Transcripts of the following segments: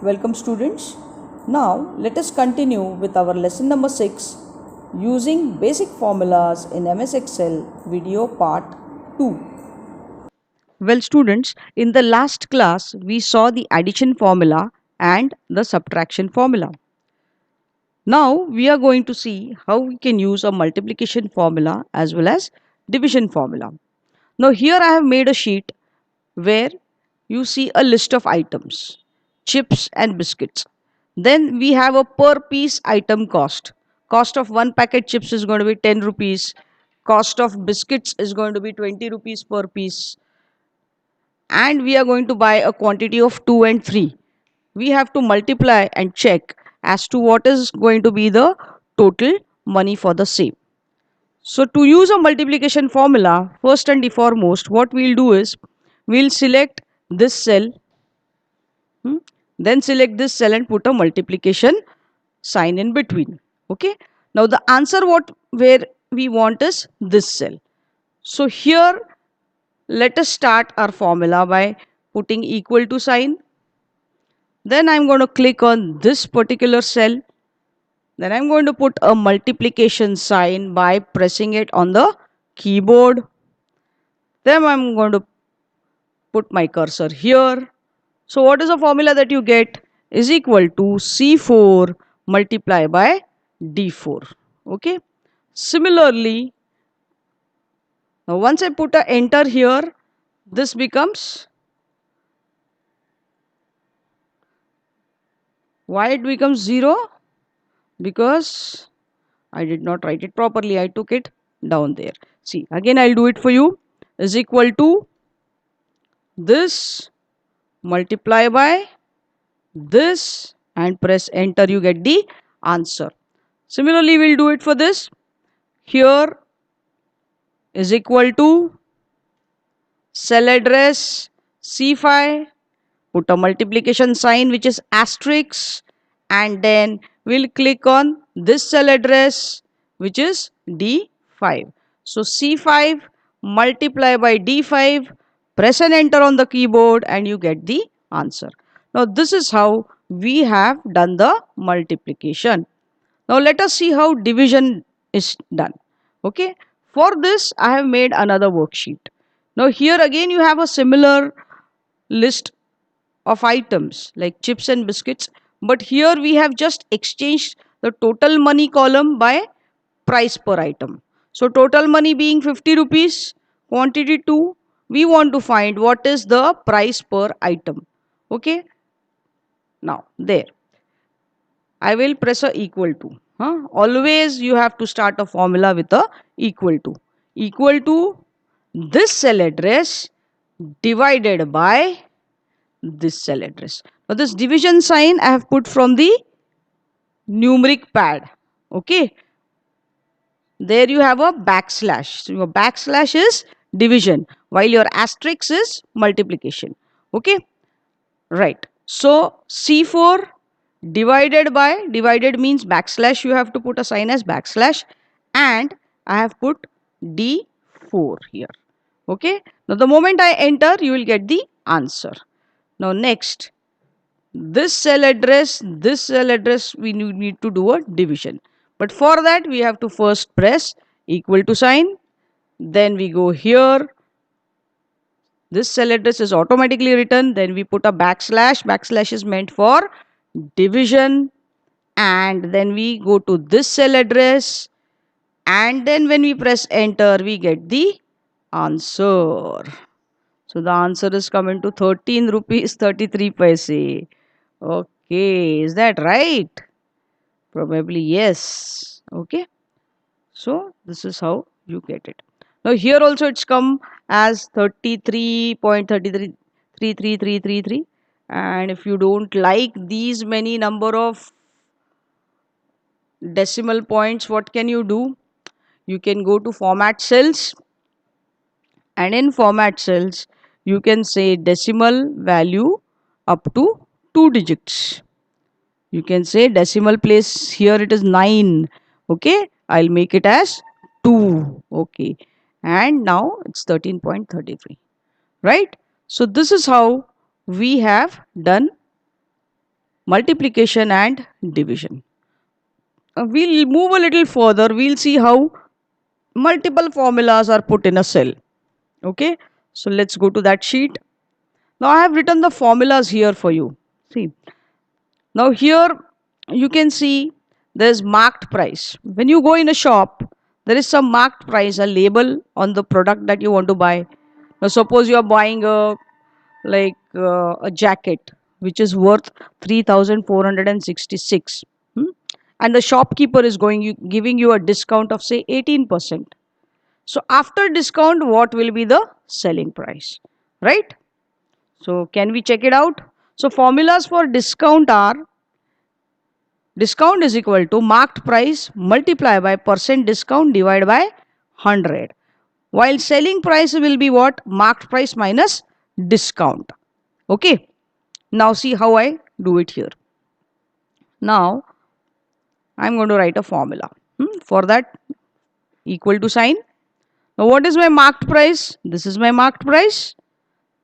Welcome students. Now let us continue with our lesson number 6 using basic formulas in MS Excel video part 2. Well students, in the last class we saw the addition formula and the subtraction formula. Now we are going to see how we can use a multiplication formula as well as division formula. Now here I have made a sheet where you see a list of items, chips and biscuits. Then we have a per piece item cost. Cost of one packet chips is going to be 10 rupees. Cost of biscuits is going to be 20 rupees per piece. And we are going to buy a quantity of 2 and 3. We have to multiply and check as to what is going to be the total money for the same. So to use a multiplication formula, first and the foremost, what we'll do is we'll select this cell, then select this cell and put a multiplication sign in between. Okay. Now the answer where we want is this cell. So here let us start our formula by putting equal to sign. Then I'm going to click on this particular cell. Then I'm going to put a multiplication sign by pressing it on the keyboard. Then I'm going to put my cursor here. So what is the formula that you get? Is equal to C4 multiplied by D4. Okay. Similarly, now once I put a enter here, this becomes, why it becomes 0? Because I did not write it properly. I took it down there. See, again I'll do it for you. Is equal to this multiply by this and press enter, you get the answer. Similarly, we'll do it for this. Here is equal to cell address C5, put a multiplication sign which is asterisk, and then we'll click on this cell address which is D5. So C5 multiply by D5, press and enter on the keyboard and you get the answer. Now this is how we have done the multiplication. Now let us see how division is done. Okay. For this I have made another worksheet. Now here again you have a similar list of items like chips and biscuits, but here we have just exchanged the total money column by price per item. So total money being 50 rupees, quantity 2, we want to find what is the price per item. Okay. Now there I will press a equal to. Always you have to start a formula with a equal to. Equal to this cell address divided by this cell address. Now this division sign I have put from the numeric pad. Okay. There you have a backslash. So your backslash is division while your asterisk is multiplication. Okay. Right. So C4 divided by, divided means backslash, you have to put a sign as backslash, and I have put D4 here. Okay. Now the moment I enter, you will get the answer. Now next, this cell address, we need to do a division. But for that, we have to first press equal to sign. Then we go here. This cell address is automatically written. Then we put a backslash. Backslash is meant for division. And then we go to this cell address. And then when we press enter, we get the answer. So the answer is coming to 13 rupees 33 paise. Okay, is that right? Probably yes. Okay. So this is how you get it. Now here also it's come as 33.333333. And if you don't like these many number of decimal points, what can you do? You can go to format cells, and in format cells you can say decimal value up to 2 digits. You can say decimal place, here it is 9. Okay, I'll make it as 2. Okay, and now it's 13.33. Right? So this is how we have done multiplication and division. We'll move a little further. We'll see how multiple formulas are put in a cell. Okay, so let's go to that sheet. Now I have written the formulas here for you. See, now here you can see there's marked price. When you go in a shop, there is some marked price, a label on the product that you want to buy. Now suppose you are buying a jacket which is worth 3466, and the shopkeeper is giving you a discount of say 18%. So after discount, what will be the selling price, right? So can we check it out? So formulas for discount are: discount is equal to marked price multiplied by percent discount divided by 100. While selling price will be what? Marked price minus discount. Okay. Now see how I do it here. Now I'm going to write a formula. For that, equal to sign. Now what is my marked price? This is my marked price.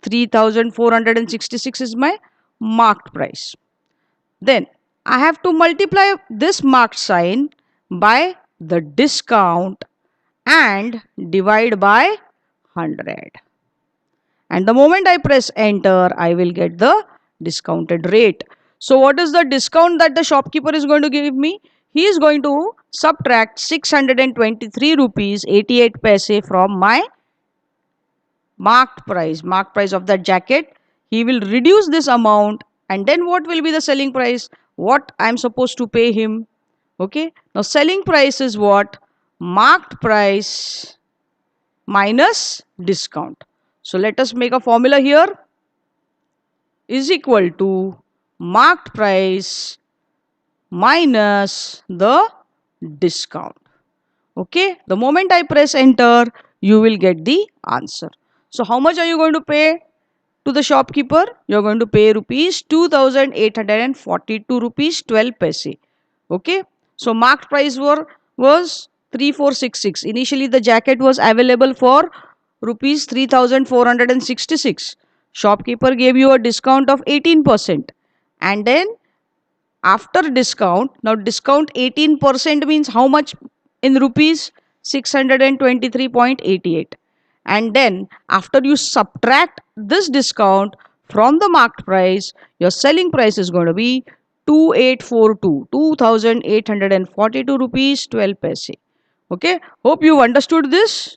3466 is my marked price. Then I have to multiply this marked sign by the discount and divide by 100. And the moment I press enter, I will get the discounted rate. So what is the discount that the shopkeeper is going to give me? He is going to subtract 623 rupees 88 paise from my marked price of that jacket. He will reduce this amount, and then what will be the selling price? What I'm supposed to pay him? Okay, now selling price is what? Marked price minus discount. So let us make a formula here. Is equal to marked price minus the discount. Okay, the moment I press enter, you will get the answer. So how much are you going to pay to the shopkeeper? You are going to pay rupees 2842 rupees 12 paise. Okay, so marked price was 3466. Initially the jacket was available for rupees 3466. Shopkeeper gave you a discount of 18%, and then after discount, now discount 18% means how much in rupees? 623.88. And then after you subtract this discount from the marked price, your selling price is going to be 2842 rupees 12 paise. Okay, hope you understood this.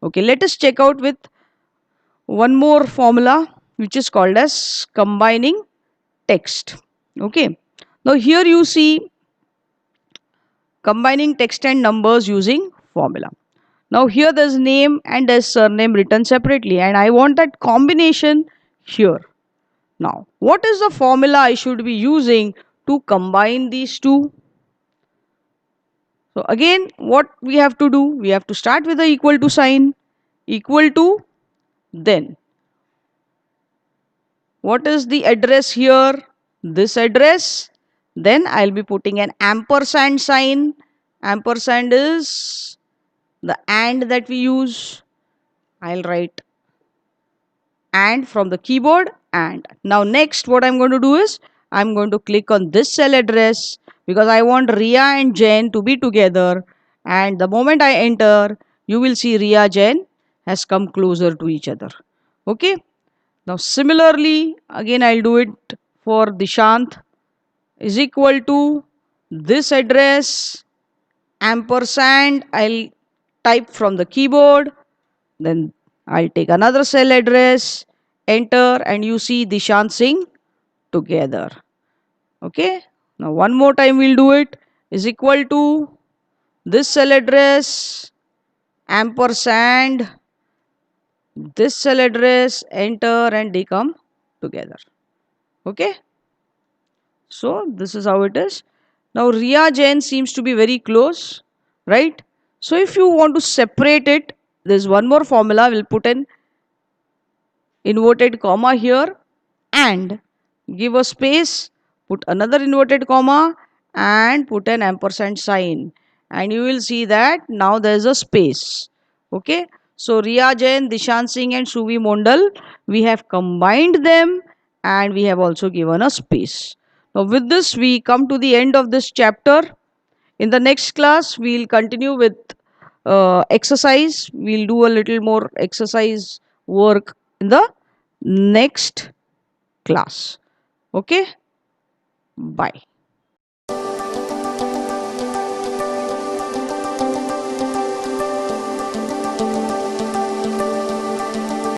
Okay, let us check out with one more formula which is called as combining text. Okay, now here you see combining text and numbers using formula. Now here there's name and there's surname written separately, and I want that combination here. Now what is the formula I should be using to combine these two? So again, what we have to do? We have to start with the equal to sign. Equal to, then what is the address here? This address. Then I'll be putting an ampersand sign. Ampersand is the and that we use. I'll write and from the keyboard. And now next what I'm going to do is I'm going to click on this cell address because I want Ria and Jen to be together. And the moment I enter, you will see Ria Jen has come closer to each other. Okay. Now similarly, again I'll do it for Dishant is equal to this address ampersand. I'll type from the keyboard. Then I'll take another cell address, enter, and you see Dishant Singh together. Okay. Now one more time we'll do it. Is equal to this cell address ampersand this cell address, enter, and they come together. Okay. So this is how it is. Now Ria Jain seems to be very close, right? So if you want to separate it, there's one more formula. We'll put an inverted comma here and give a space, put another inverted comma and put an ampersand sign, and you will see that now there's a space. Okay, so Ria Jain, Dishant Singh and Suvi Mondal, we have combined them and we have also given a space. Now, with this, we come to the end of this chapter. In the next class, we'll continue with exercise. We'll do a little more exercise work in the next class. Okay? Bye.